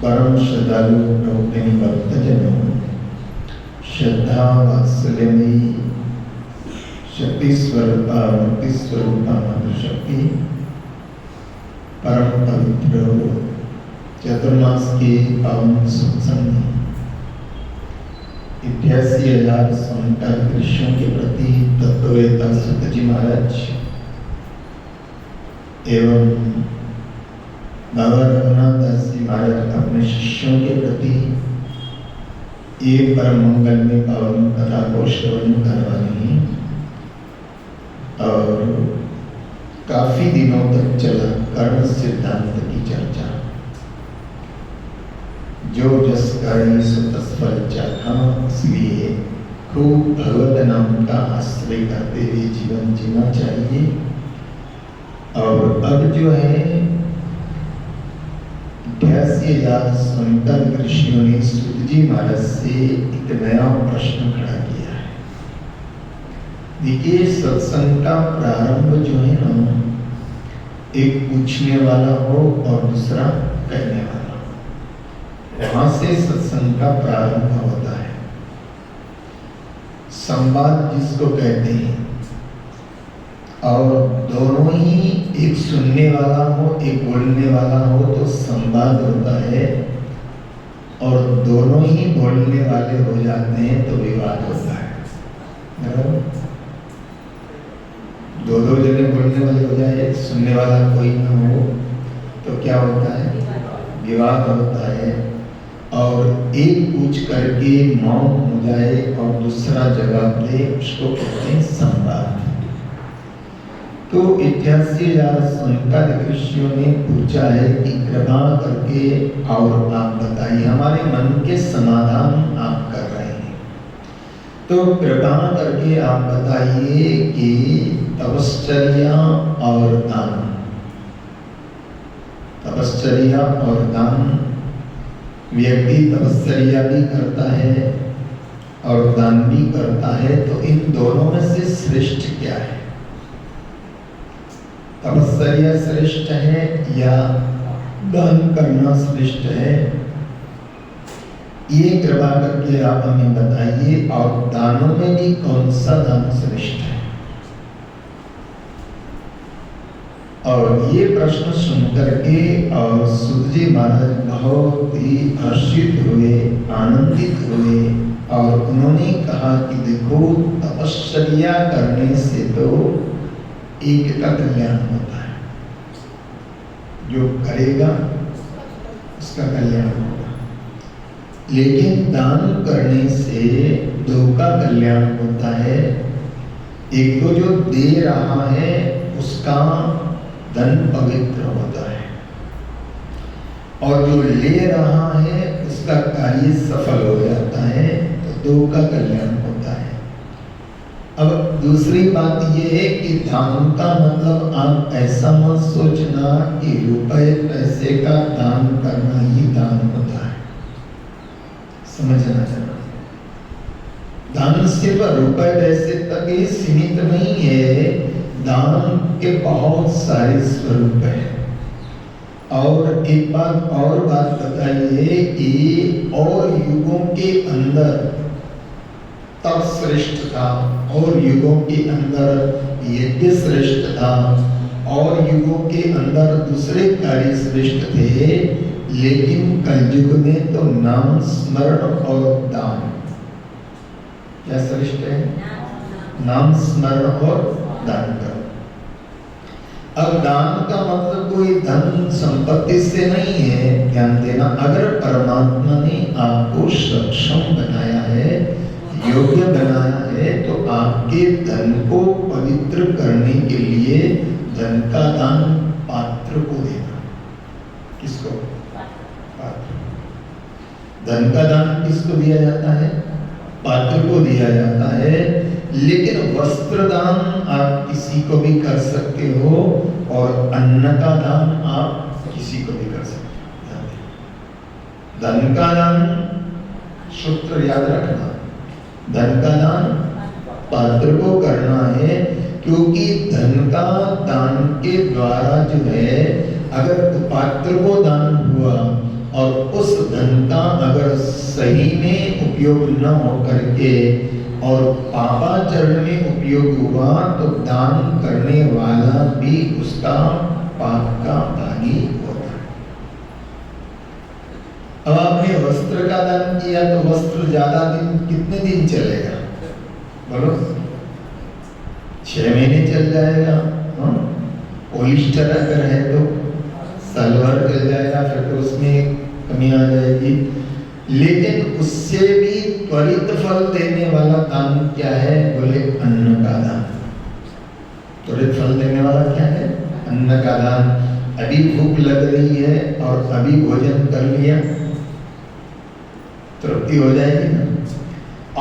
परम श्रद्धालु प्रभुप्रेमी भक्तजनों, श्रद्धा वात्सल्यमयी शक्ति स्वरूपा भक्ति स्वरूपा मातृशक्ति परम पवित्र चतुर्मास के पावन सत्संग में 88,000 संतान कृष्णों के प्रति तत्ववेता सूत जी महाराज एवं बाबा रघुनाथ दास जी महाराज अपने शिष्यों के प्रति ये परम मंगल में पावन कथा को श्रवण करवानी है और काफी दिनों तक चला कर्म सिद्धांत की चर्चा। जो जस करी सो तस फल चाखा, इसलिए खूब भगवत नाम का आश्रय करते हुए जीवन जीना चाहिए। और अब जो है 88,000 संतन ऋषियों ने सूत जी महाराज से एक नया प्रश्न खड़ा किया है। देखिए, सत्संग का प्रारंभ जो है ना, एक पूछने वाला हो और दूसरा कहने वाला हो, वहां से सत्संग का प्रारंभ होता है। संवाद जिसको कहते हैं, और दोनों ही, एक सुनने वाला हो एक बोलने वाला हो तो संवाद होता है, और दोनों ही बोलने वाले हो जाते हैं तो विवाद होता है। दो जने बोलने वाले हो जाए, सुनने वाला कोई ना हो तो क्या होता है? विवाद होता है। और एक पूछ करके मौन हो जाए और दूसरा जवाब दे, उसको कहते हैं संवाद। तो 88,000 संत ऋषियों ने पूछा है कि कृपा करके और आप बताइए, हमारे मन के समाधान आप कर रहे हैं, तो कृपा करके आप बताइए कि तपश्चर्या और दान, तपश्चर्या और दान, व्यक्ति तपश्चर्या भी करता है और दान भी करता है, तो इन दोनों में से श्रेष्ठ क्या है? तपश्चर्या श्रेष्ठ है या दान करना श्रेष्ठ है? ये कृपा करके आप हमें बताइए। और दानों में भी कौन सा दान श्रेष्ठ है? और ये प्रश्न सुनकर के और सूत जी महाराज बहुत ही हर्षित हुए, आनंदित हुए, और उन्होंने कहा कि देखो, तपश्चर्या करने से तो एक का कल्याण होता है, जो करेगा उसका कल्याण होगा, लेकिन दान करने से दो का कल्याण होता है। एक तो जो दे रहा है उसका धन पवित्र होता है, और जो ले रहा है उसका कार्य सफल हो जाता है, तो दो का कल्याण होता है। अब दूसरी बात यह है कि दान का मतलब आप ऐसा मत सोचना कि रुपए पैसे का दान करना ही दान होता है, समझना चाहिए। दान सिर्फ रुपए पैसे तक ही सीमित नहीं है, दान के बहुत सारे स्वरूप हैं। और एक बात और बताइए कि और युगों के अंदर तप श्रेष्ठ था, और युगों के अंदर यज्ञ श्रेष्ठ था, और युगों के अंदर दूसरे कार्य श्रेष्ठ थे, लेकिन कलयुग में तो नाम स्मरण और दान क्या श्रेष्ठ है? नाम स्मरण और दान करो। अब दान का मतलब कोई धन संपत्ति से नहीं है, ध्यान देना। अगर परमात्मा ने आपको सक्षम बनाया है, योग्य बनाया है, तो आपके धन को पवित्र करने के लिए धन का दान पात्र को देना। किसको? पात्र। धन का दान किसको दिया जाता है? पात्र को दिया जाता है। लेकिन वस्त्र दान आप किसी को भी कर सकते हो, और अन्न का दान आप किसी को भी कर सकते हो। धन का दान, सूत्र याद रखना, धन का दान पात्र को करना है, क्योंकि धन का दान के द्वारा जो है, अगर पात्र को दान हुआ और उस धन का अगर सही में उपयोग न हो करके और पापाचरण में उपयोग हुआ तो दान करने वाला भी उसका पाप का भागी होता है। अब आपने वस्त्र का दान किया तो वस्त्र ज्यादा दिन कितने दिन चलेगा बोलो? 6 महीने चल जाएगा। पॉलिस्टर अगर है तो साल भर चल जाएगा, फिर तो उसमें कमी आ जाएगी। लेकिन उससे भी त्वरित फल देने वाला दान क्या है बोले? अन्न का दान। त्वरित फल देने वाला क्या है? अन्न का दान। अभी भूख लग रही है और अभी भोजन कर लिया, तृप्ति हो जाएगी ना।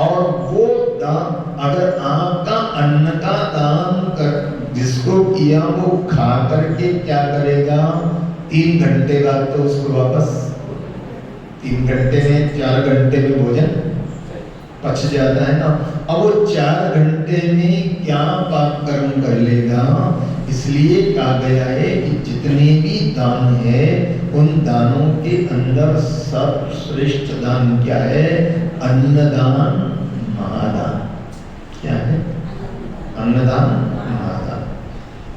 और वो दान अगर आपका अन्न का दान कर जिसको किया वो खा करके क्या करेगा? 3 घंटे बाद तो उसको वापस 3 घंटे में 4 घंटे में भोजन पच जाता है ना। अब वो 4 घंटे में क्या पाप कर्म कर लेगा? इसलिए कहा गया है कि जितने भी दान है उन दानों के अंदर सर्वश्रेष्ठ दान क्या है? अन्नदान महादान। क्या है? अन्नदान महादान।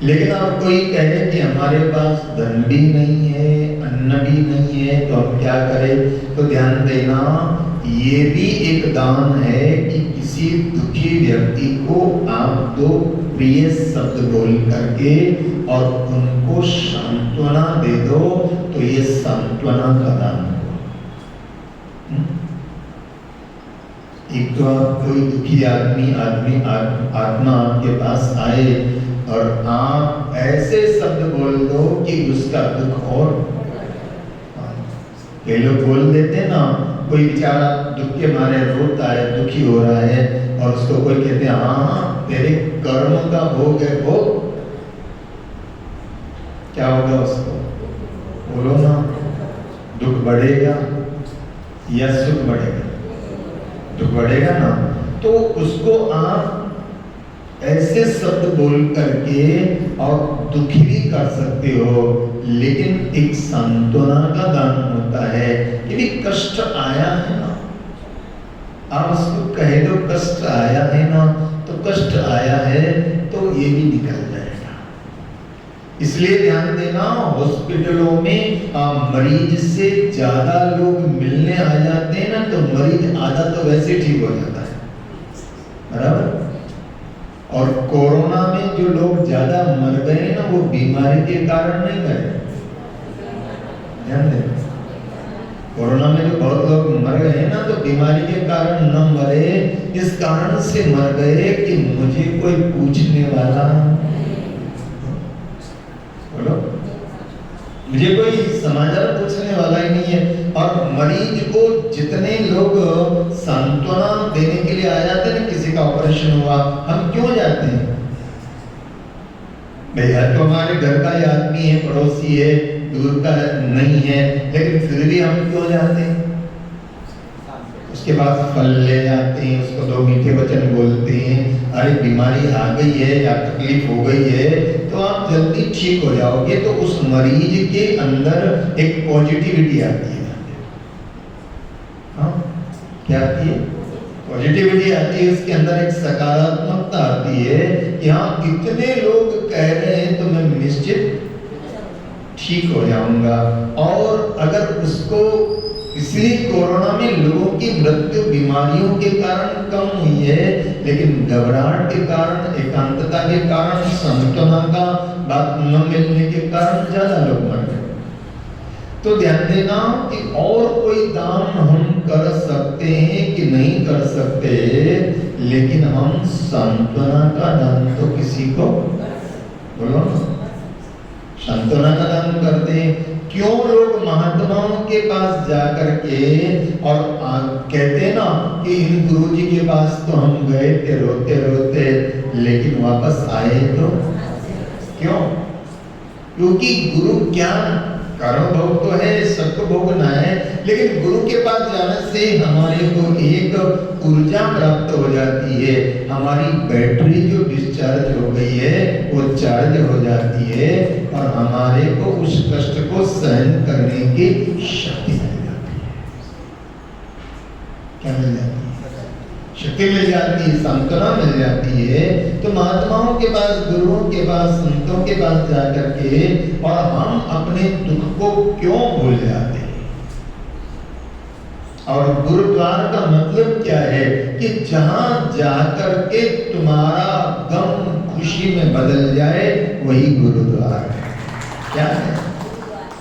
लेकिन अब कोई कहे कि हमारे पास धन भी नहीं है, अन्न भी नहीं है, तो हम क्या करें? तो ध्यान देना, ये भी एक दान है कि किसी दुखी व्यक्ति को आप 2 प्रिय शब्द बोल करके और उनको सांत्वना दे दो, तो ये सांत्वना का दान हो। एक तो कोई दुखी आत्मा आपके पास आए और आप ऐसे शब्द बोल दो कि उसका दुख और ये लोग बोल देते ना, कोई बेचारा दुख के मारे रोता है, दुखी हो रहा है और उसको कोई कहते हैं हाँ तेरे कर्म का भोग है भोग, क्या होगा उसको? बोलो ना, दुख बढ़ेगा या सुख बढ़ेगा? दुख बढ़ेगा ना। तो उसको आप ऐसे शब्द बोल करके और दुखी भी कर सकते हो, लेकिन एक सांत्वना का दान होता है कि भी कष्ट आया है ना, आप उसको कह दो कष्ट आया है ना, तो कष्ट आया है तो ये भी निकल जाएगा। इसलिए ध्यान देना, हॉस्पिटलों में मरीज से ज्यादा लोग मिलने आ जाते हैं ना, तो मरीज आधा तो वैसे ठीक हो जाता है, बराबर। और कोरोना में जो लोग ज्यादा मर गए ना, वो बीमारी के कारण नहीं मरे। ध्यान देना, कोरोना में जो बहुत लोग मर गए ना, तो बीमारी के कारण न मरे, इस कारण से मर गए कि मुझे कोई पूछने वाला, बोलो, मुझे कोई समाचार पूछने वाला ही नहीं है। और मरीज को जितने लोग सांत्वना देने के लिए आ जाते हैं, किसी का ऑपरेशन हुआ, हम क्यों जाते हैं? भैया तो हमारे घर का ही आदमी है, पड़ोसी है, दूर का नहीं है, लेकिन फिर भी हम क्यों जाते हैं? उसके पास फल ले जाते हैं, उसको 2 मीठे वचन बोलते हैं, अरे बीमारी आ गई है या तकलीफ हो गई है तो आप जल्दी ठीक हो जाओगे, तो उस मरीज के अंदर एक पॉजिटिविटी आती है। हाँ, क्या आती है? पॉजिटिविटी आती है, उसके अंदर एक सकारात्मकता आती है कि हाँ इतने लोग कह रहे हैं तो मैं निश्चित ठीक हो जाऊंगा। और अगर उसको, इसलिए कोरोना में लोगों की मृत्यु बीमारियों के कारण कम हुई है, लेकिन घबराहट के कारण, एकांतता के कारण, सांत्वना का बात न मिलने के कारण ज्यादा लोग मर गए। तो ध्यान देना कि और कोई दान हम कर सकते हैं कि नहीं कर सकते, लेकिन हम सांत्वना का दान तो किसी को, बोलो, सांत्वना का दान करते हैं। क्यों लोग महात्माओं के पास जाकर के और कहते हैं ना कि इन गुरु जी के पास तो हम गए थे रोते रोते, लेकिन वापस आए तो क्यों? क्योंकि गुरु ज्ञान कर्म भोग तो है, सबको भोगना है, लेकिन गुरु के पास जाने से हमारे को एक ऊर्जा प्राप्त हो जाती है, हमारी बैटरी जो डिस्चार्ज हो गई है वो चार्ज हो जाती है और हमारे को उस कष्ट को सहन करने की शक्ति है। क्या मिल जाती है? शक्ति मिल जाती है, सांत्वना मिल जाती है। तो महात्माओं के पास, गुरुओं के पास, संतों के पास जाकर के और हम अपने दुख को क्यों भूल जाते हैं? और गुरुद्वार का मतलब क्या है कि जहां जाकर के तुम्हारा गम खुशी में बदल जाए, वही गुरुद्वार है। क्या है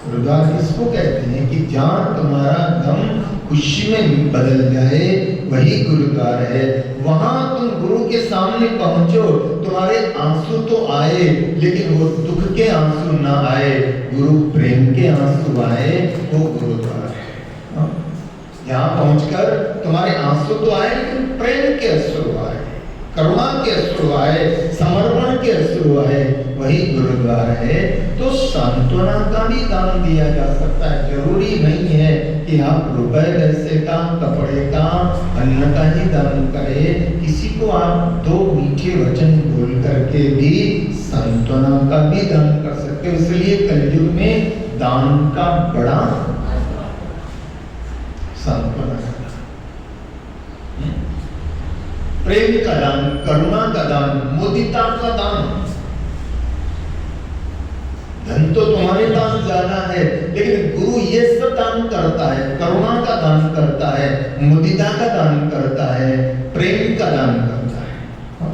गुरुद्वार? किसको कहते हैं कि जहां तुम्हारा गम खुशी में बदल जाए, वही गुरुद्वार है। वहां तुम गुरु के सामने पहुंचो, तुम्हारे आंसू तो आए, लेकिन वो दुख के आंसू ना आए, गुरु प्रेम के आंसू आए, वो गुरुद्वार है। यहाँ पहुंचकर तुम्हारे आंसू तो आए, लेकिन प्रेम के अश्रु आए, करुणा के अश्रु आए, समर्पण के अश्रु आए, वही गुरुद्वार है। तो सांत्वना का भी दान दिया जा सकता है। जरूरी नहीं है कि आप रुपए पैसे का, कपड़े का, अन्न का ही दान करें। किसी को आप 2 मीठे वचन बोल करके भी सांत्वना का भी दान कर सकते हो। इसलिए कलयुग में दान का बड़ा सांत्वना का दान, प्रेम का दान, करुणा का दान, मुदिता का दान। धन तो तुम्हारे पास ज्यादा है, लेकिन गुरु ये सब दान करता है। करुणा का दान करता है, मुदिता का दान करता है, प्रेम का दान करता है।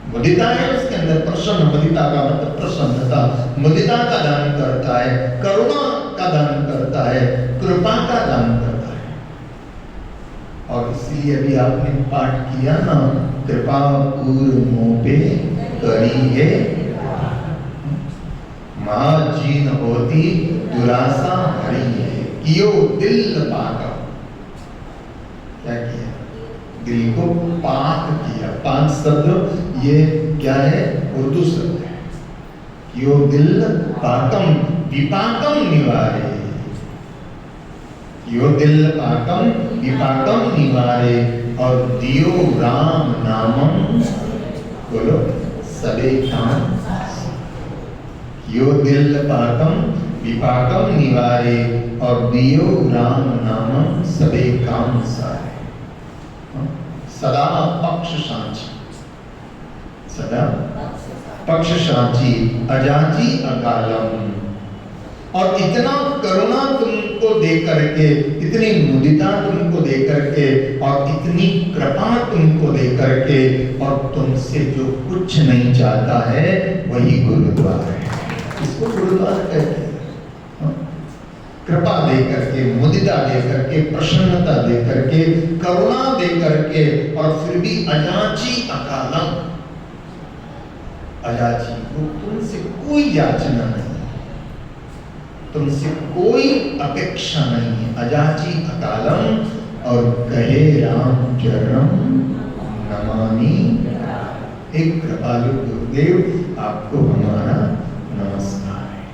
मुदिता है उसके अंदर प्रसन्न, मुदिता का मतलब प्रसन्नता, मुदिता का दान करता है, करुणा का दान करता है, कृपा का दान करता है। और इसलिए अभी आपने पाठ किया ना, कृपा पूर्व मोह पे करी है, महाजीन होती दुरासा हरी है, कियो दिल पाका। क्या किया? दिल को पाक किया। पाक शब्द ये क्या है? उर्दू शब्द है। कियो दिल पाकम विपाकम निवारे, कियो दिल पाकम विपाकम निवारे, और दियो राम नामम, बोलो, सबे काम। यो दिल पाकम विपाकम निवारे, और दियो राम नामम, सबे काम सारे। सदा पक्ष साची, सदा पक्ष साची, अजाची अकालम। और इतना करुणा तुमको दे करके, इतनी मुदिता तुमको दे करके, और इतनी कृपा तुमको दे करके, और तुमसे जो कुछ नहीं चाहता है, वही गुरुद्वार है। इसको गुरुद्वार कहते हैं। कृपा दे करके, मुदिता दे करके, प्रसन्नता दे करके, करुणा दे करके, और फिर भी अजाची अकालम, अजाची, वो तुमसे कोई याचना नहीं, तुमसे कोई अपेक्षा नहीं है। अजाची अकालम, और कहे राम चरणम नमामि। एक कृपालु गुरुदेव, आपको हमारा नमस्कार है।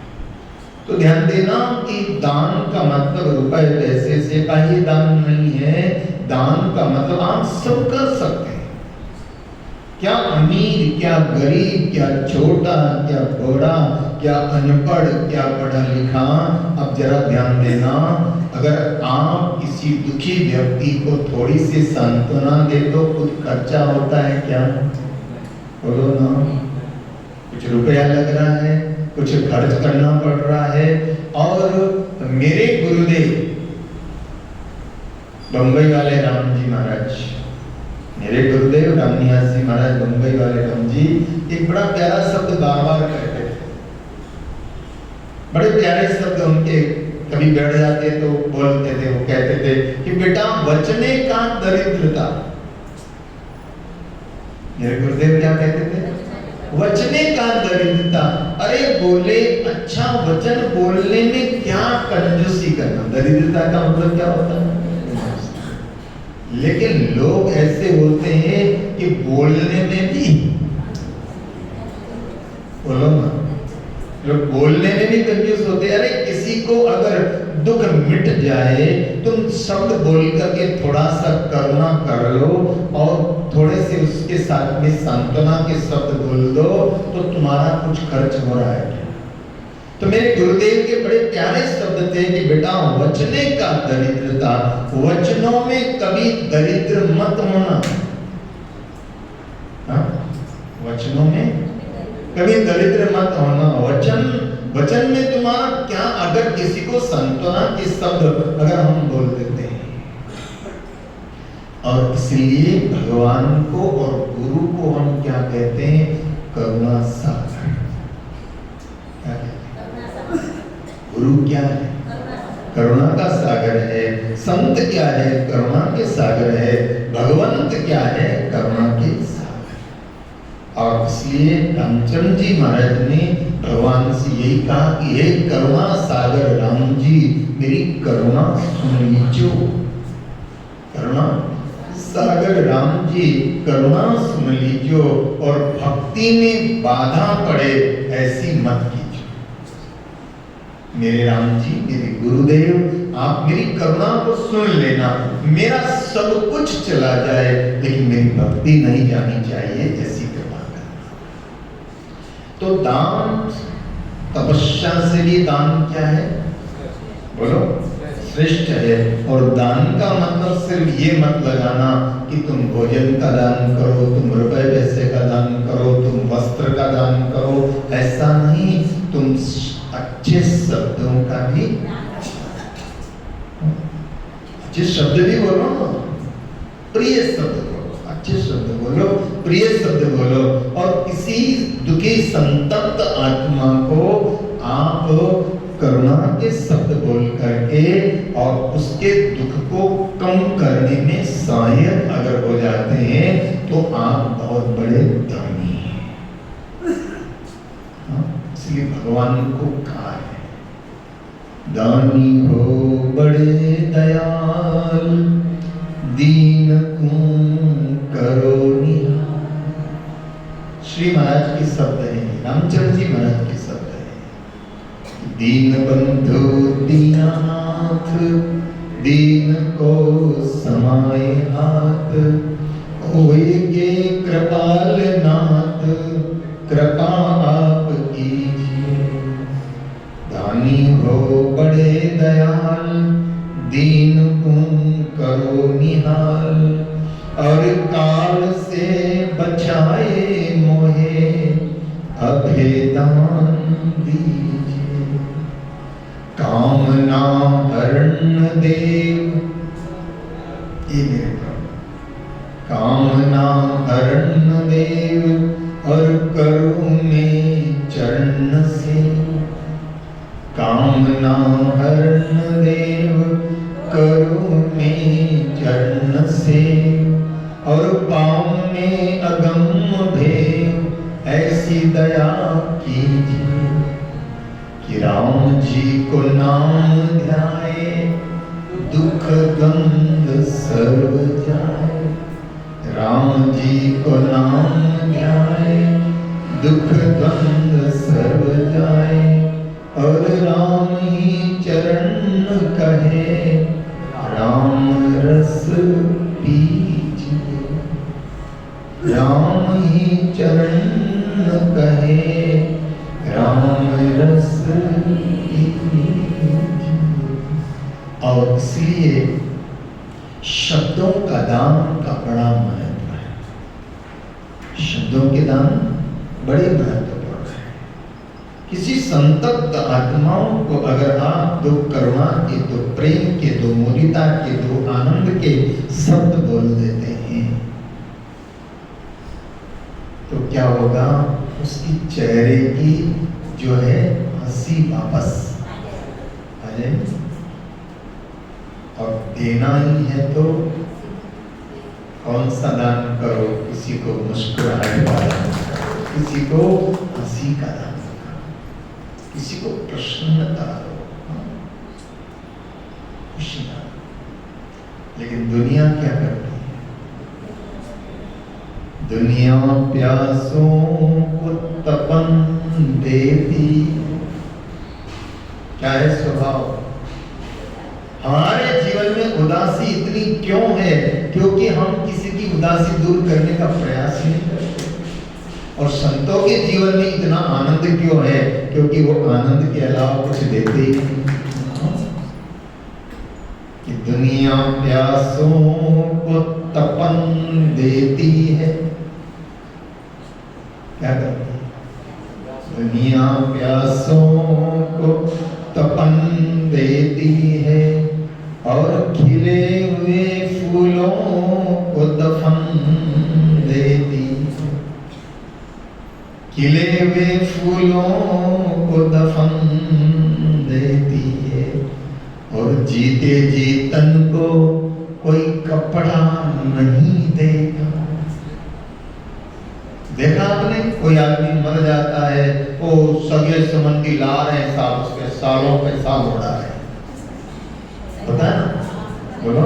तो ध्यान देना कि दान का मतलब रुपए पैसे से का ही दान नहीं है। दान का मतलब आप सब कर सकते हैं। क्या अमीर, क्या गरीब, क्या छोटा, क्या बड़ा, क्या अनपढ़, क्या पढ़ा लिखा, अब जरा ध्यान देना। अगर आप किसी दुखी व्यक्ति को थोड़ी सी सांत्वना दे दो, कुछ खर्चा होता है क्या? बोलो ना। कुछ रुपया लग रहा है, कुछ खर्च करना पड़ रहा है। और मेरे गुरुदेव बंबई वाले राम जी महाराज, मेरे गुरुदेव रामनिवास जी महाराज बंबई वाले राम जी, एक बड़ा प्यारा शब्द बार बार कहते थे। बड़े प्यारे शब्द उनके, कभी बैठ जाते तो बोलते थे। वो कहते थे कि बेटा, वचने का दरिद्रता। मेरे गुरुदेव क्या कहते थे? वचने का दरिद्रता। अरे बोले, अच्छा वचन बोलने में क्या कंजूसी करना? दरिद्रता का मतलब क्या होता है? लेकिन लोग ऐसे होते हैं कि बोलने में भी, बोलो ना, लोग बोलने में भी कंजूस होते हैं। अरे किसी को अगर दुख मिट जाए, तुम शब्द बोल करके थोड़ा सा करुणा कर लो, और थोड़े से उसके साथ में सांत्वना के शब्द बोल दो, तो तुम्हारा कुछ खर्च हो रहा है। तो मेरे गुरुदेव के बड़े प्यारे शब्द थे कि बेटा, वचने का दरिद्रता, वचनों में कभी दरिद्र मत होना। वचनों में कभी दरिद्र मत होना। वचन में तुम्हारा क्या, अगर किसी को सांत्वना के शब्द अगर हम बोल देते हैं, और इसलिए भगवान को और गुरु को हम क्या कहते हैं? करुणा सागर। क्या कहते हैं? गुरु क्या है? करुणा का सागर है। संत क्या है? करुणा के सागर है। भगवंत क्या है? करुणा के सागर। और इसलिए रामचंद्र जी महाराज ने भगवान से यही कहा कि हे करुणा सागर राम जी, मेरी करुणा सुन लीजो। करुणा सागर राम जी, करुणा सुन लीजो, और भक्ति में बाधा पड़े ऐसी मत कीजिए। मेरे राम जी, मेरे गुरुदेव, आप मेरी करुणा को सुन लेना। मेरा सब कुछ चला जाए लेकिन मेरी भक्ति नहीं जानी चाहिए, ऐसी कृपा करना। तो दान, तपस्या से भी दान क्या है? बोलो, श्रेष्ठ है। और दान का मतलब सिर्फ ये मत लगाना कि तुम भोजन का दान करो, तुम रुपए पैसे का दान करो, तुम वस्त्र का दान करो, ऐसा नहीं। तुम अच्छे शब्दों का भी, अच्छे शब्द भी बोलो, प्रिय शब्द बोलो, अच्छे शब्द बोलो, प्रिय शब्द बोलो। और किसी दुखी संतप्त आत्मा को आप करुणा के शब्द बोल करके और उसके दुख को कम करने में सहायक अगर हो जाते हैं तो आप बहुत बड़े दानी हैं। इसलिए भगवान को कहा है, दानी हो बड़े दयाल, दीन को करो निहाल। श्री महाराज के शब्द हैं, रामचंद्र जी महाराज के शब्द हैं। दीन बंधु दीनानाथ, दीन को समाए हाथ, होएगे कृपाल नाथ, कृपा आप कीजिए। दानी हो बड़े दयाल, दीन को करो निहाल, और काल से बचाए मोहे, अभेदान दीजिए। कामना हरण देव, ये मेरे प्रभु, कामना हरण देव, और करो में चरण से। कामना हरण देव, करो में चरण से, और पाँव में अगम भेव, ऐसी दया कीजिए कि राम जी को नाम ध्याए, दुख गंध सर्व जाए। राम जी को नाम ध्याए, दुख गंध सर्व जाए, और राम ही चरण कहे, राम रस पीजिए। राम ही चरण कहे, राम रस पीजिए। और इसलिए शब्दों का दान का बड़ा महत्व है। शब्दों के दान बड़े महत्वपूर्ण है। किसी संतप्त आत्माओं को अगर आप दो करुणा के, दो प्रेम के, दो मुदिता के, दो आनंद के शब्द बोल देते हैं तो क्या होगा? उसकी चेहरे की जो है हंसी वापस आ जाएगी। और देना ही है तो कौन सा दान करो? किसी को मुस्कुराहट का दान करो, किसी को हंसी का दान करो, किसी को प्रसन्नता दो, खुशी दो। लेकिन दुनिया क्या करती है? दुनिया प्यासों को तपन देती। क्या है स्वभाव? हमारे जीवन में उदासी इतनी क्यों है? क्योंकि हम किसी की उदासी दूर करने का प्रयास नहीं करते। और संतों के जीवन में इतना आनंद क्यों है? क्योंकि वो आनंद के अलावा कुछ देते ही नहीं। दुनिया प्यासों को तपन देती है। क्या करती है? दुनिया प्यासों को तपन देती है और खिले हुए फूलों को दफन देती है। खिले हुए फूलों को दफन देती है और जीते जी तन को कोई कपड़ा नहीं देगा। देखा आपने, कोई आदमी मर जाता है, वो सगे संबंधी ला रहे हैं, साहब उसके सालों पैसा उड़ा है, पता है ना? बोलो,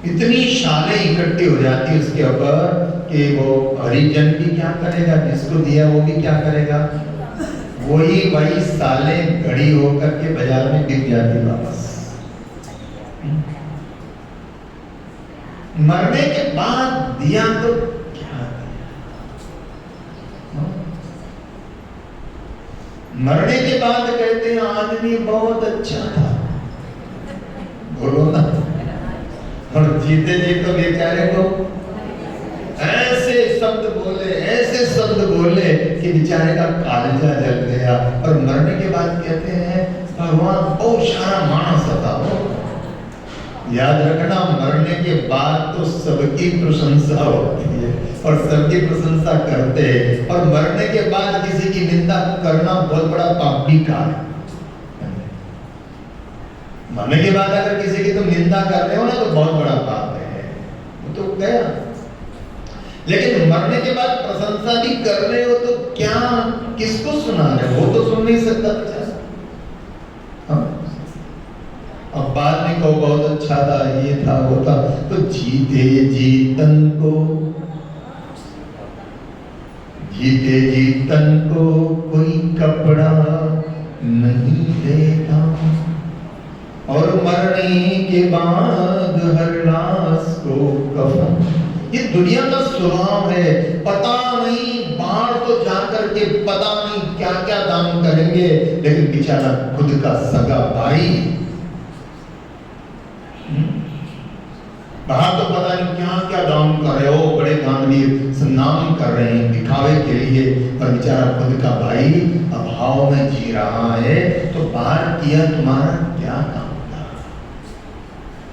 इतनी शालें इकट्ठी हो जाती है उसके ऊपर कि वो हरिजन भी क्या करेगा, जिसको दिया वो भी क्या करेगा, वही सालें घड़ी होकर के बाजार में बिक जाती वापस। मरने के बाद दिया तो क्या दिया? मरने के बाद कहते हैं आदमी बहुत अच्छा था, बोलो ना। और जीते जी तो बेचारे को ऐसे शब्द बोले कि बेचारे का कालजा जल गया। और मरने के बाद कहते हैं भगवान बहुत सारा मानस था। याद रखना, मरने के बाद तो सबकी प्रशंसा होती है और सबकी प्रशंसा करते हैं, और मरने के बाद किसी की निंदा करना बहुत बड़ा पाप भी कार्य। मरने के बाद अगर किसी की तुम निंदा कर रहे हो ना तो बहुत बड़ा पाप है, वो तो गया। लेकिन मरने के बाद प्रशंसा भी कर रहे हो तो क्या, किसको सुना रहे हो? वो तो सुन नहीं सकता बेचारा। अब बाद में कहो बहुत अच्छा था, ये था वो था, तो जीते जी तन को कोई कपड़ा नहीं देता और मरने के बाद हर लाश को कफन। ये दुनिया का स्वभाव है। पता नहीं बाहर तो जाकर के पता नहीं क्या क्या दान करेंगे, लेकिन बेचारा खुद का सगा भाई बाहर तो पता नहीं क्या क्या दान कर रहे हो, बड़े दानवीर नाम कर रहे हैं दिखावे के लिए, पर बेचारा खुद का भाई अभाव में जी रहा है, तो बाहर किया तुम्हारा क्या काम था?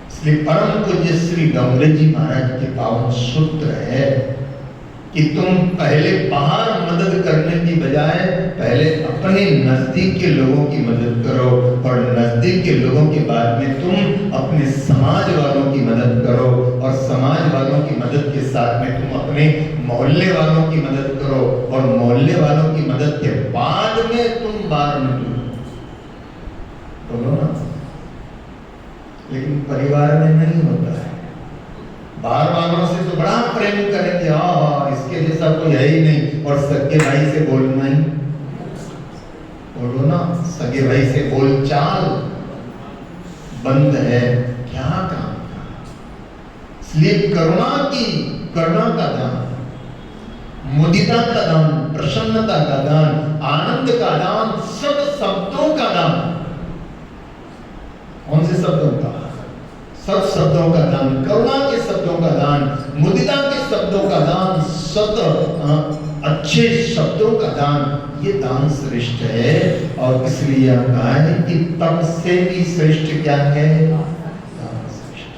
इसलिए परम पूज्य श्री डोंगरे जी महाराज के पावन सूत्र है कि तुम पहले बाहर मदद करने की बजाय पहले अपने नजदीक के लोगों की मदद करो, और नजदीक के लोगों के बाद में तुम अपने समाज वालों की मदद करो, और समाज वालों की मदद के साथ में तुम अपने मोहल्ले वालों की मदद करो, और मोहल्ले वालों की मदद के बाद में तुम बाहर निकलो। बोलो ना। लेकिन परिवार में नहीं होता है। बाहर वालों से तो बड़ा प्रेम करेंगे, इसके जैसा कोई है ही नहीं, और सगे भाई से बोलना ही, बोलो ना, सगे भाई से बोलचाल बंद है, क्या काम का? इसलिए करुणा का दान, मुदिता का दान, प्रसन्नता का दान, आनंद का दान, सब शब्दों का दान। कौन से शब्दों का? सब शब्दों का दान, करुणा के शब्दों का दान, मुदिता के शब्दों का दान, अच्छे शब्दों का दान, ये दान श्रेष्ठ है। और इसलिए कहा है कि तप से भी श्रेष्ठ क्या है? दान श्रेष्ठ।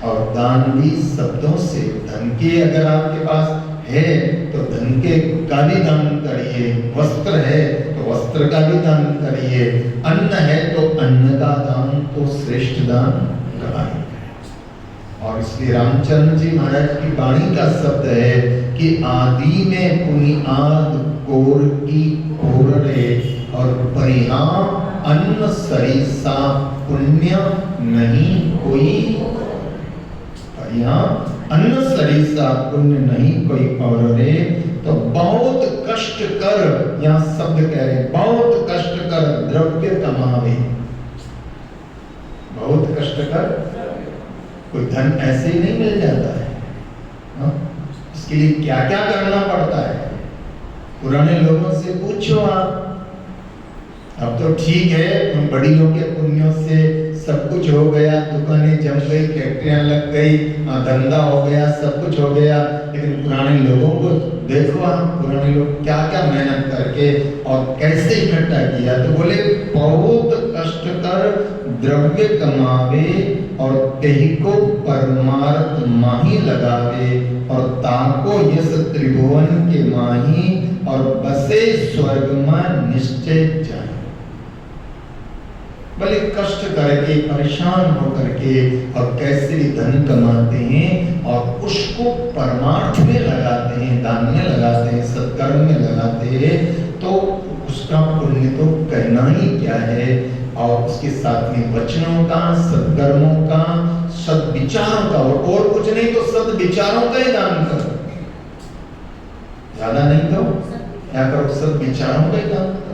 और दान भी शब्दों से, धन के अगर आपके पास है तो धन के का भी दान करिए, वस्त्र है तो वस्त्र का भी दान करिए, अन्न है तो अन्न का दान तो श्रेष्ठ दान कराइए। और इसलिए रामचंद्र जी महाराज की वाणी का शब्द है कि आदि में पुनिआद कोर की कोरले, और परिणाम अन्न सरिसा पुण्य नहीं कोई, परिणाम अन्न सरिसा पुण्य नहीं कोई और रे। तो बहुत कष्ट कर, यहाँ शब्द कह रहे, बहुत कष्ट कर द्रव्य कमावे, बहुत कष्ट कर, कोई धन ऐसे ही नहीं मिल जाता है, इसके लिए क्या क्या करना पड़ता है? पुराने लोगों से पूछो आप, अब तो ठीक है, उन बड़ियों के पुण्यों से सब कुछ हो गया, दुकानें जम गई, फैक्ट्रियां लग गई, धंधा हो गया, सब कुछ हो गया। लेकिन पुराने लोगों को देखो, आप पुराने लोग क्या क्या मेहनत करके और कैसे इकट्ठा किया। तो बोले बहुत कष्ट कर द्रव्य कमावे और तेहि को परमार्थ माही लगावे और ताको यस त्रिभुवन के माही और बसे स्वर्ग में निश्चय जाए। भले कष्ट करके परेशान होकर के और कैसे भी धन कमाते हैं और उसको परमार्थ में लगाते हैं, दान में लगाते हैं, सत्कर्म में लगाते हैं, तो उसका पुण्य तो कहना ही क्या है। और उसके साथ में वचनों का, सत्कर्मों का, सद्विचारों का, और कुछ नहीं तो सद्विचारों का ही दान करो, ज्यादा नहीं दो, क्या करो, सद्विचारों का ही दान करो।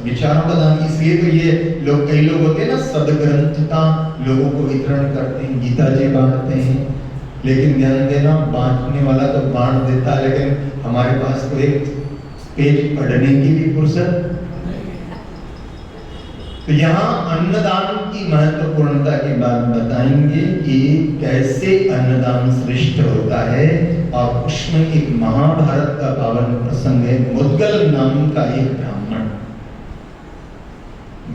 विचारों का दान, इसलिए तो ये लोग, कई लोग होते हैं ना, सदग्रंथ का लोगों को वितरण करते हैं, गीता जी बांटते हैं। लेकिन ध्यान देना, बांटने वाला तो बांट देता, लेकिन हमारे पास तो एक पेज पढ़ने की भी फुर्सत। तो यहाँ अन्नदान की महत्वपूर्णता की बात बताएंगे कि कैसे अन्नदान श्रेष्ठ होता है। और उसमें एक महाभारत का पावन प्रसंग है। मुद्गल नाम का एक ब्राह्मण,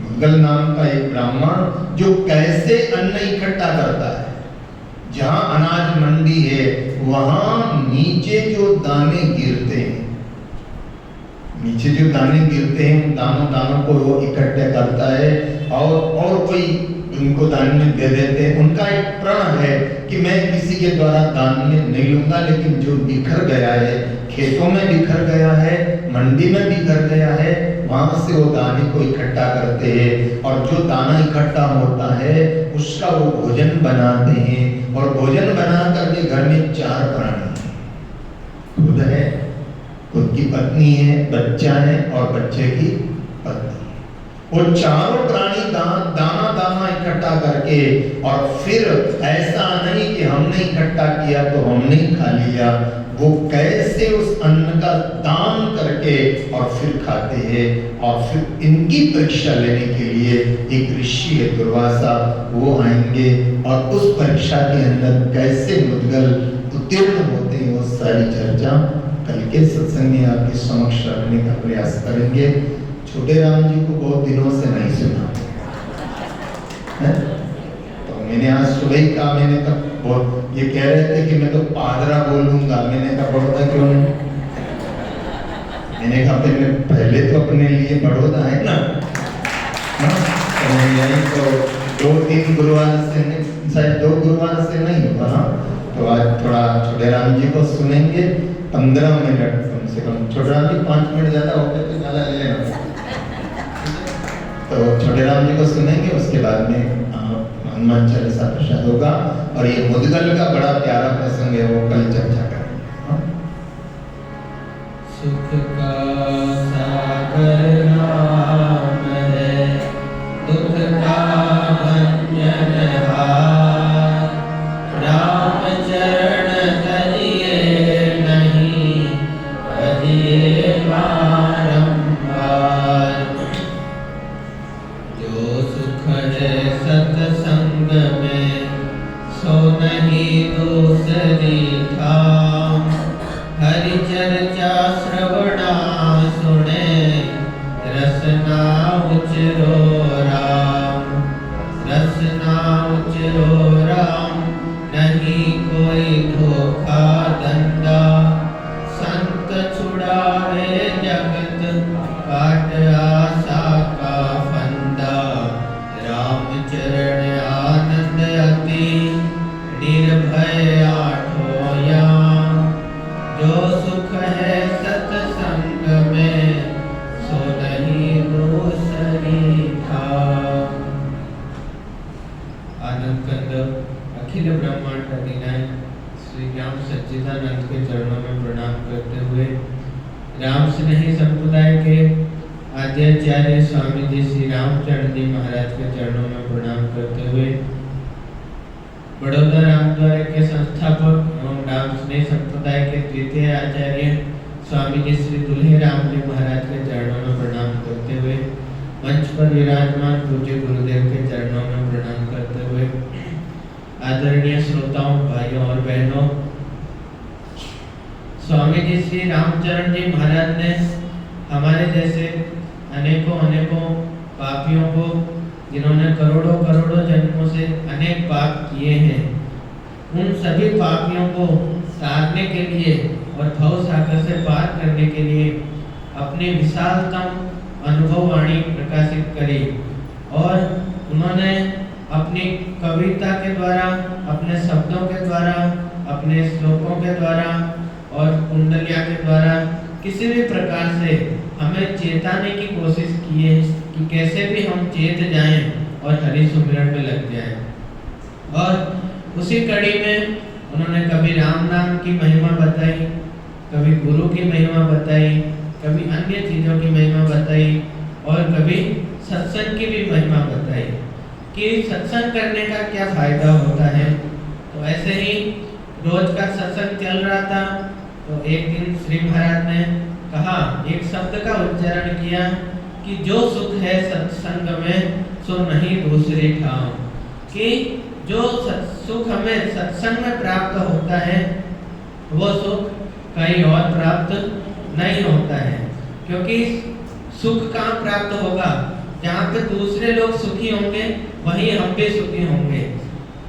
मुद्गल नाम का एक ब्राह्मण जो कैसे अन्न इकट्ठा करता है। जहां अनाज मंडी है वहां नीचे जो दाने गिरते हैं, नीचे जो दाने गिरते हैं उन दानों को वो इकट्ठा करता है और कोई उनको दान में दे देते हैं। उनका एक प्रण है कि मैं किसी के द्वारा दान में नहीं लूंगा, लेकिन जो बिखर गया है, खेतों में बिखर गया है, मंडी में बिखर गया है, वहां से वो दाने को इकट्ठा करते हैं। और जो दाना इकट्ठा होता है उसका वो भोजन बनाते हैं। और भोजन बना करके घर में 4 प्राणी हैं, खुद है, खुद की पत्नी है, बच्चा है और बच्चे की पत्नी। वो चारों प्राणी दाना इकट्ठा करके, और फिर ऐसा नहीं कि हमने इकट्ठा किया तो हमने ही खा लिया, वो कैसे उस अन्न का दान करके और फिर खाते हैं। और फिर इनकी परीक्षा लेने के लिए एक ऋषि है दुर्वासा, वो आएंगे और उस परीक्षा के अंदर कैसे मुद्गल उत्तीर्ण होते हैं वो सारी चर्चा कल के सत्संग में आपके समक्ष रखने का प्रयास करेंगे। छोटे राम जी को बहुत दिनों से नहीं सुना है? तो मैंने आज सुबह ही कहा, मैंने कहा बहुत, ये कह रहे थे कि मैं तो पादरा बोलूंगा, मैंने कहा बड़ौदा क्यों नहीं? मैंने कहा पहले तो अपने लिए बड़ौदा है ना, तो यही तो 2-3 गुरुवार से नहीं, शायद 2 गुरुवार से नहीं होगा। तो आज थोड़ा छोटे राम जी को सुनेंगे 15 मिनट कम से कम। छोटे राम जी 5 मिनट ज्यादा होते तो ज्यादा ले लेना। तो छोटे राम जी को सुनेंगे, उसके बाद में हनुमान चालीसा प्रसाद होगा। और ये मुद्गल का बड़ा प्यारा प्रसंग है, वो कल चर्चा करेंगे। सुख का सागर राम है, दुख का भंजनहार, राम चरण तजिए नहीं बजिए बारंबार। जो सुख है सत्संग में सो नहीं दूसरी ठाम, हरि चर्चा श्रवणा सुने रसना उचरो राम, रसना उचरो राम। नहीं कोई धोखा धंधा, संत छुड़ावे जगत काट आशा का फंदा। राम चरण आनंद अति निर्भय आठों याम, जो सुख है सत्संग में सो नहीं दूसरी ठाम। आनंद कंद अखिल ब्रह्मांड अधिनायक श्री राम सच्चिदानंद के चरणों में प्रणाम करते हुए, राम स्नेही संप्रदाय के आद्याचार्य स्वामी जी श्री रामचरण जी महाराज के चरणों में प्रणाम करते हुए, बड़ौदा रामद्वार के संस्थापक एवं राम स्नेही संप्रदाय के द्वितीय आचार्य स्वामी जी श्री दुल्हे राम जी महाराज के चरणों में प्रणाम करते करते हुए मंच पर विराजमान पूज्य गुरुदेव के चरणों में प्रणाम करते हुए आदरणीय श्रोताओं, भाइयों और बहनों, स्वामी जी श्री रामचरण जी महाराज ने हमारे जैसे अनेकों पापियों को, जिन्होंने करोड़ों करोड़ों जन्मों से अनेक पाप किए हैं, उन सभी पापियों को तारने के लिए और भव सागर से पार करने के लिए अपनी विशालतम अनुभव वाणी प्रकाशित करी और उन्होंने अपनी कविता के द्वारा, अपने शब्दों के द्वारा, अपने श्लोकों के द्वारा और कुंडलिया के द्वारा किसी भी प्रकार से हमें चेताने की कोशिश की है कि कैसे भी हम चेत जाएं और हरि सुमिरन में लग जाएं। और उसी कड़ी में उन्होंने कभी राम नाम की महिमा बताई, कभी गुरु की महिमा बताई, कभी अन्य चीज़ों की महिमा बताई और कभी सत्संग की भी महिमा बताई कि सत्संग करने का क्या फायदा होता है। तो ऐसे ही रोज का सत्संग चल रहा था, तो एक दिन श्री महाराज ने कहा, एक शब्द का उच्चारण किया कि जो सुख है सत्संग में सो नहीं दूसरे ठाव, कि जो सुख हमें सत्संग में प्राप्त होता है वो सुख कहीं और प्राप्त नहीं होता है। क्योंकि सुख कहाँ प्राप्त होगा? जहाँ पे दूसरे लोग सुखी होंगे वहीं हम भी सुखी होंगे।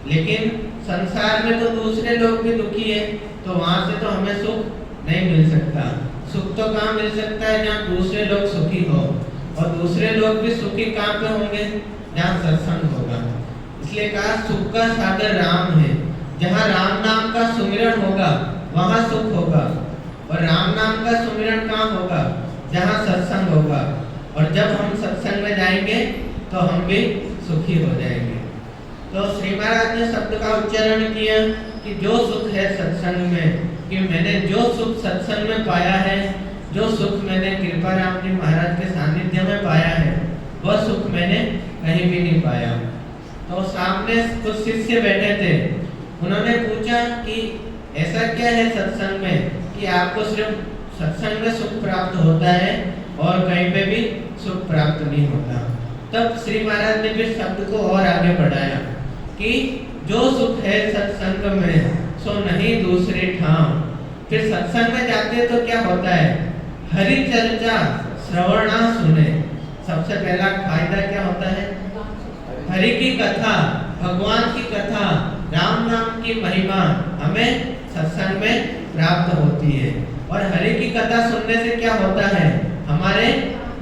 लेकिन संसार में तो दूसरे लोग भी दुखी है, तो वहाँ से तो हमें सुख नहीं मिल सकता। सुख तो कहाँ मिल सकता है? जहाँ दूसरे लोग सुखी हो, और दूसरे लोग भी सुखी कहाँ पे होंगे? जहाँ सत्संग होगा। इसलिए कहा सुख का सागर राम है। जहाँ राम नाम का सुमिरन होगा वहाँ सुख होगा, और राम नाम का सुमिरन कहाँ होगा? जहाँ सत्संग होगा। और जब हम सत्संग में जाएंगे तो हम भी सुखी हो जाएंगे। तो श्री महाराज ने शब्द का उच्चारण किया कि जो सुख है सत्संग में, कि मैंने जो सुख सत्संग में पाया है, जो सुख मैंने कृपा राम जी महाराज के सानिध्य में पाया है, वह सुख मैंने कहीं भी नहीं पाया। तो सामने कुछ शिष्य बैठे थे, उन्होंने पूछा कि ऐसा क्या है सत्संग में कि आपको सिर्फ सत्संग में सुख प्राप्त होता है और कहीं पे भी सुख प्राप्त नहीं होता। तब श्री महाराज ने फिर शब्द को और आगे बढ़ाया कि जो सुख है सत्संग में सो नहीं दूसरे ठाव। फिर सत्संग में जाते तो क्या होता है? हरि चर्चा श्रवणा सुने। सबसे पहला फायदा क्या होता है? हरि की कथा, भगवान की कथा, राम नाम की महिमा हमें सत्संग में प्राप्त होती है। और हरि की कथा सुनने से क्या होता है? हमारे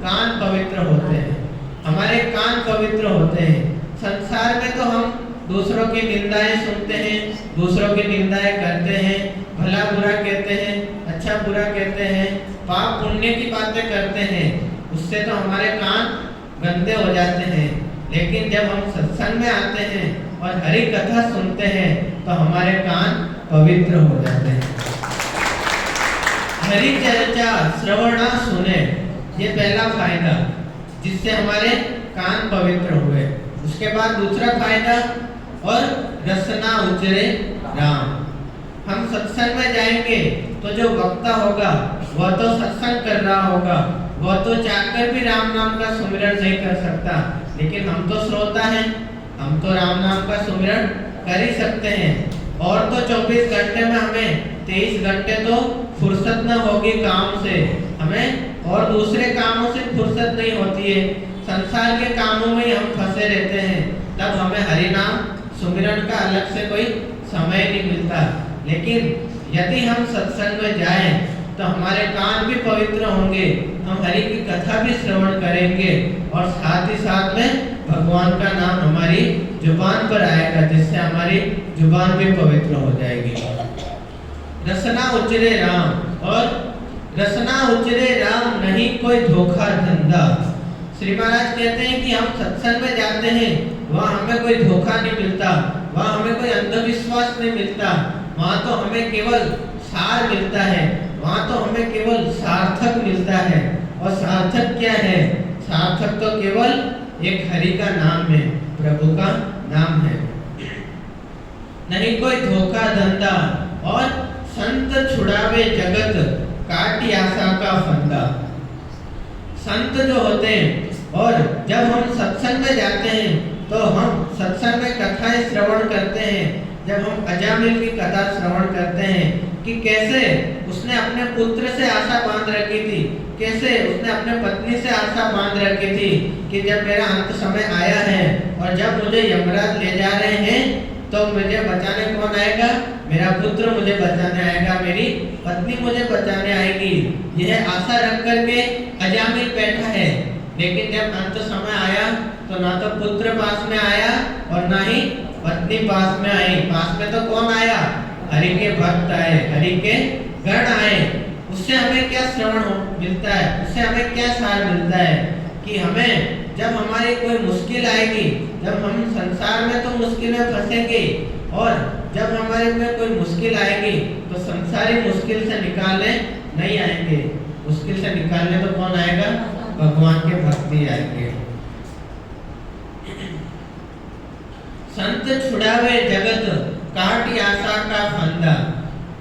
कान पवित्र होते हैं, हमारे कान पवित्र होते हैं। संसार में तो हम दूसरों की निंदाएं सुनते हैं, दूसरों की निंदाएं करते हैं, भला बुरा कहते हैं, अच्छा बुरा कहते हैं, पाप पुण्य की बातें करते हैं। उससे तो हमारे कान गंदे हो जाते हैं। लेकिन जब हम सत्संग में आते हैं और हरि कथा सुनते हैं तो हमारे कान पवित्र हो जाते हैं। हरि चर्चा श्रवणा सुने, ये पहला फायदा जिससे हमारे कान पवित्र हुए। उसके बाद दूसरा फायदा, और रसना उचरे राम। हम सत्संग में जाएंगे तो जो वक्ता होगा वह तो सत्संग कर रहा होगा, वह तो चाहकर भी राम नाम का सुमिरन नहीं कर सकता, लेकिन हम तो श्रोता हैं, हम तो राम नाम का सुमिरन कर ही सकते हैं। और तो 24 घंटे में हमें 23 घंटे तो फुर्सत न होगी काम से, हमें और दूसरे कामों से फुर्सत नहीं होती है। संसार के कामों में हम फंसे रहते हैं, तब हमें हरि नाम सुमिरन का अलग से कोई समय नहीं मिलता। लेकिन यदि हम सत्संग में जाएं तो हमारे कान भी पवित्र होंगे, हम हरि की कथा भी श्रवण करेंगे और साथ ही साथ में भगवान का नाम हमारी जुबान पर आएगा, जिससे हमारी जुबान भी पवित्र हो जाएगी। रसना उचरे राम, और रसना उचरे राम नहीं कोई धोखा धंधा। श्री महाराज कहते हैं कि हम सत्संग में जाते हैं, वहाँ हमें कोई धोखा नहीं मिलता, वहाँ हमें कोई अंधविश्वास नहीं मिलता, वहाँ तो हमें केवल सार मिलता है, वहाँ तो हमें केवल सार्थक मिलता है। और सार्थक क्या है? सार्थक तो केवल एक हरि का नाम है, प्रभु का नाम है। नहीं कोई धोखा धंधा, और संत छुड़ावे जगत काटी आशा का फंदा। संत जो होते हैं, और जब हम सत्संग में जाते हैं तो हम सत्संग में कथाएं श्रवण करते हैं। जब हम अजामिल की कथा श्रवण करते हैं कि कैसे उसने अपने पुत्र से आशा बांध रखी थी, कैसे उसने अपने पत्नी से आशा बांध रखी थी कि जब मेरा अंत समय आया है और जब मुझे यमराज ले जा रहे हैं तो मुझे बचाने कौन आएगा? मेरा पुत्र मुझे बचाने आएगा, मेरी पत्नी मुझे बचाने आएगी। यह आशा रख करके अजामिल बैठा है। लेकिन जब अंत समय आया तो ना तो पुत्र पास में आया और ना ही पत्नी पास में आई। पास में तो कौन आया? हरि के भक्त आए, हरि के गण आए। उससे हमें क्या श्रवण मिलता है? उससे हमें क्या सार मिलता है कि हमें जब हमारी कोई मुश्किल आएगी, जब हम संसार में तो मुश्किल में फंसेंगे, और जब हमारे में कोई मुश्किल आएगी तो संसारी मुश्किल से निकालने नहीं आएंगे। मुश्किल से निकालने तो कौन आएगा? भगवान के भक्ति आएंगे। संत छुड़ावे जगत काट आशा का फंदा।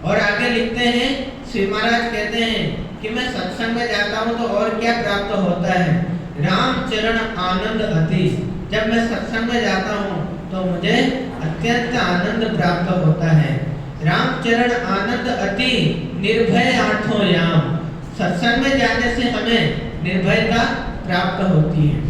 और आगे लिखते हैं, श्री महाराज कहते हैं कि मैं सत्संग में जाता हूँ तो और क्या प्राप्त होता है? राम चरण आनंद अति। जब मैं सत्संग में जाता हूँ तो मुझे अत्यंत आनंद प्राप्त होता है। राम चरण आनंद अति निर्भय आठों याम। सत्संग में जाने से हमें निर्भयता प्राप्त होती है।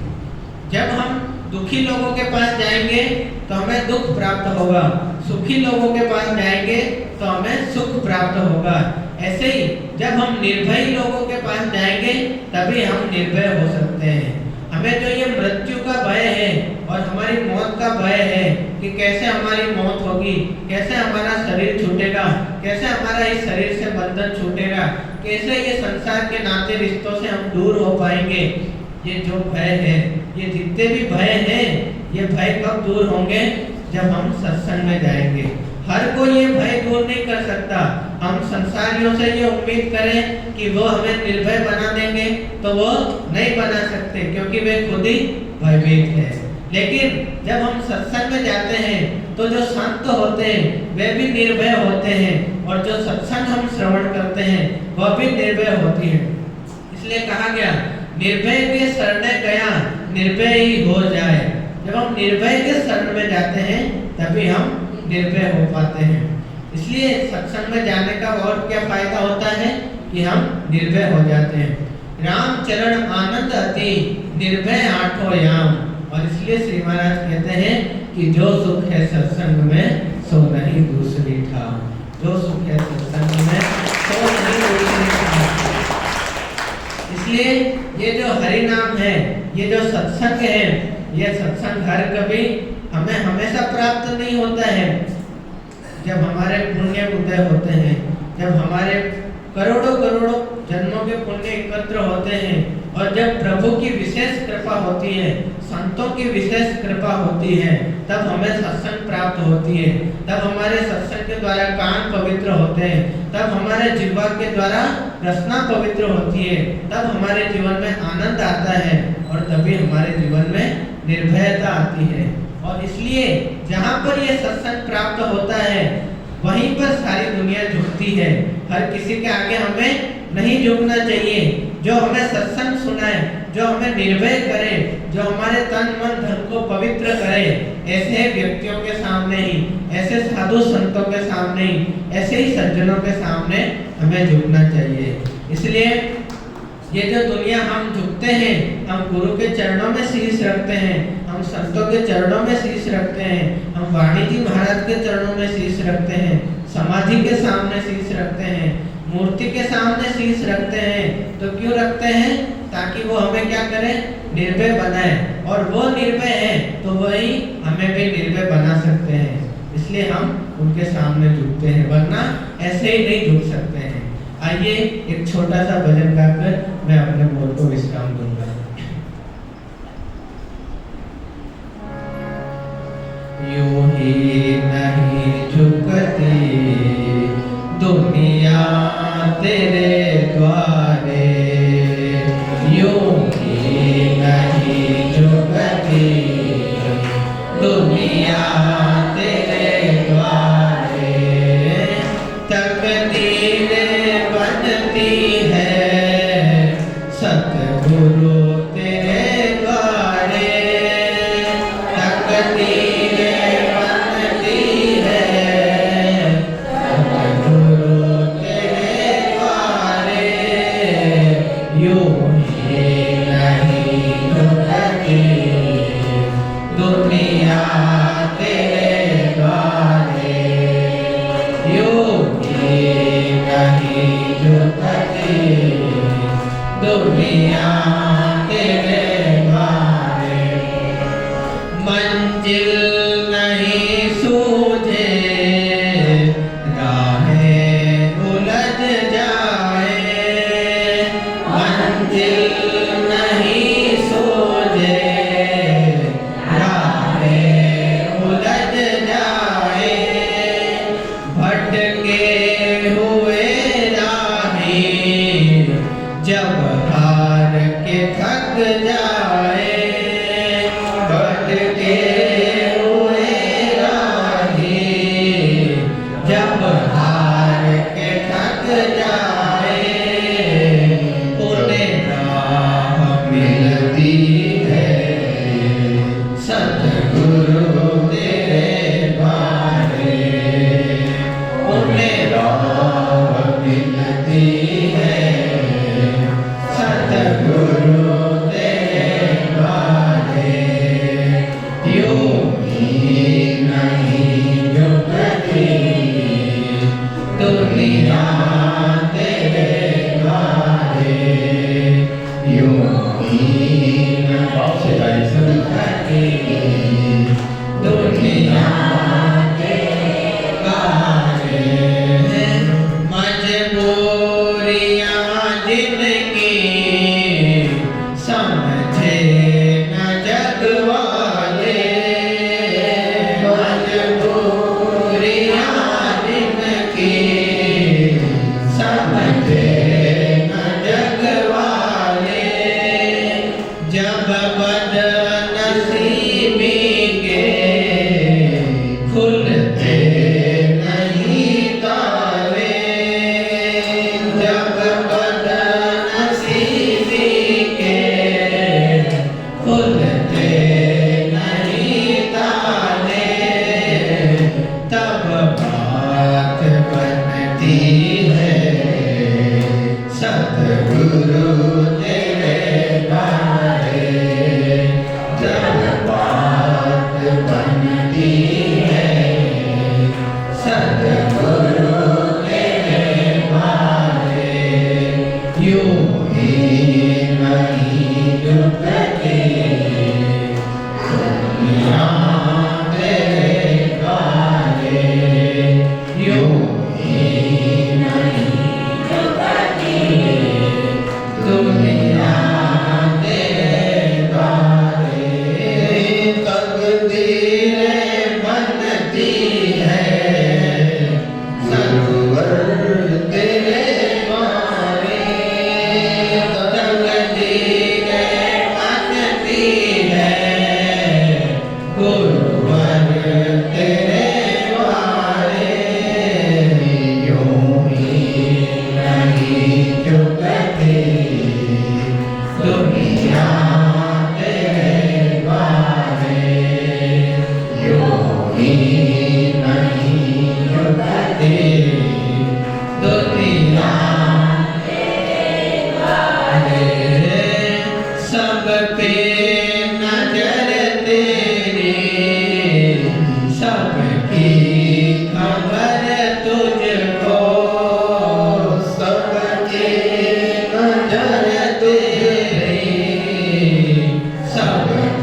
जब हम दुखी लोगों के पास जाएंगे तो हमें दुख प्राप्त होगा, सुखी लोगों के पास जाएंगे तो हमें सुख प्राप्त होगा। ऐसे ही जब हम निर्भयी लोगों के पास जाएंगे तभी हम निर्भय हो सकते हैं। हमें जो ये मृत्यु का भय है और हमारी मौत का भय है कि कैसे हमारी मौत होगी, कैसे हमारा शरीर छूटेगा, कैसे हमारा इस शरीर से बंधन छूटेगा, कैसे ये संसार के नाते रिश्तों से हम दूर हो पाएंगे, ये जो भय है, ये जितने भी भय हैं, ये भय कब दूर होंगे? जब हम सत्संग में जाएंगे। हर कोई ये भय दूर नहीं कर सकता। हम संसारियों से ये उम्मीद करें कि वो हमें निर्भय बना देंगे तो वो नहीं बना सकते, क्योंकि वे खुद ही भयभीत है। लेकिन जब हम सत्संग में जाते हैं तो जो संत होते हैं वे भी निर्भय होते हैं, और जो सत्संग हम श्रवण करते हैं वह भी निर्भय होती है। इसलिए कहा गया, निर्भय के शरण गया निर्भय ही हो जाए। जब हम निर्भय के शरण में जाते हैं तभी हम निर्भय हो पाते हैं। इसलिए सत्संग में जाने का और क्या फायदा होता है कि हम निर्भय हो जाते हैं। राम चरण आनंद अति निर्भय आठों याम। और इसलिए श्री महाराज कहते हैं कि जो सुख है सत्संग में सो नहीं दूसरी ठाम। जो सुख है सत्संग में सो नहीं दूसरी ठाम। इसलिए ये जो हरि नाम है, ये जो सत्संग है, ये सत्संग हर कभी हमें हमेशा प्राप्त नहीं होता है। जब हमारे पुण्य उदय होते हैं, जब हमारे करोड़ों करोड़ों जन्मों के पुण्य एकत्र होते हैं, और जब प्रभु की विशेष कृपा होती है, संतों की विशेष कृपा होती है, तब हमें सत्संग प्राप्त होती है। तब हमारे सत्संग के द्वारा कान पवित्र होते हैं, तब हमारे जिह्वा के द्वारा रसना पवित्र होती है, तब हमारे जीवन में आनंद आता है, और तभी हमारे जीवन में निर्भयता आती है। और इसलिए जहाँ पर ये सत्संग प्राप्त होता है वहीं पर सारी दुनिया झुकती है। हर किसी के आगे हमें नहीं झुकना चाहिए। जो हमें सत्संग सुनाए, जो हमें निर्भय करे, जो हमारे तन मन धन को पवित्र करे, ऐसे व्यक्तियों के सामने ही, ऐसे साधु संतों के सामने ही, ऐसे ही सज्जनों के सामने हमें झुकना चाहिए। इसलिए ये जो दुनिया हम झुकते हैं, हम गुरु के चरणों में शीश रखते हैं, हम संतों के चरणों में शीश रखते हैं, हम वाणी जी महाराज के चरणों में शीश रखते हैं, समाधि के सामने शीश रखते हैं, मूर्ति के सामने शीश रखते हैं। तो क्यों रखते हैं? ताकि वो हमें क्या करे? निर्भय बनाए। और वो निर्भय है तो वही हमें भी निर्भय बना सकते हैं। इसलिए हम उनके सामने झुकते हैं, वरना ऐसे ही नहीं झुक सकते हैं। आइए एक छोटा सा भजन गाकर मैं अपने बोल को विश्राम दूंगा। यूं ही नहीं झुकती दुनिया तेरे द्वारे, यूं ही नहीं झुकती दुनिया तेरे द्वारे। तकदीर बनती है सतगुरु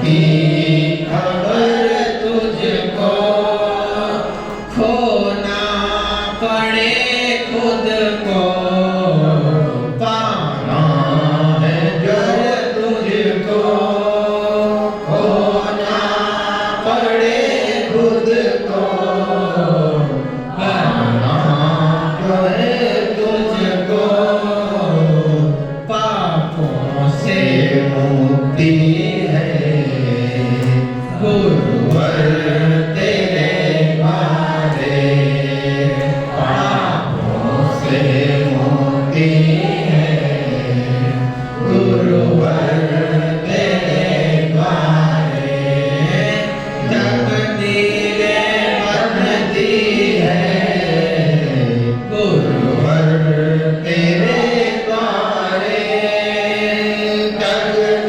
की खबर तुझको खोना पड़े खुद को पाना है जो तुझको होना पड़े खुद को पाना जो है तुझको पापों से मुक्ति है गुरुवर तेरे द्वारे पापों से मुक्ति है गुरुवर तेरे द्वारे जगदीरे बनती है गुरुवर तेरे द्वारे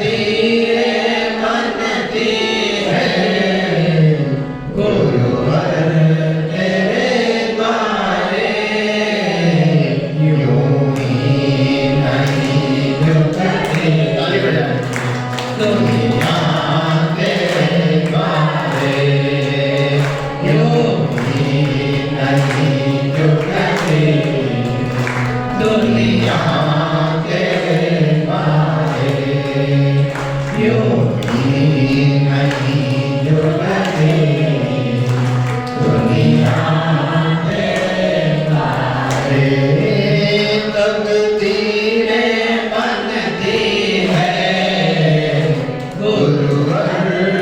तकदीरें बनती है गुरुवर तेरे द्वारे यूं ही नहीं झुकती ताली बजाएं दुनिया तेरे द्वारे यूं ही नहीं झुकती दुनिया तेरे द्वारे यूं ही नहीं झुकती दुनिया तेरे द्वारे तकदीरें बनती है गुरुवर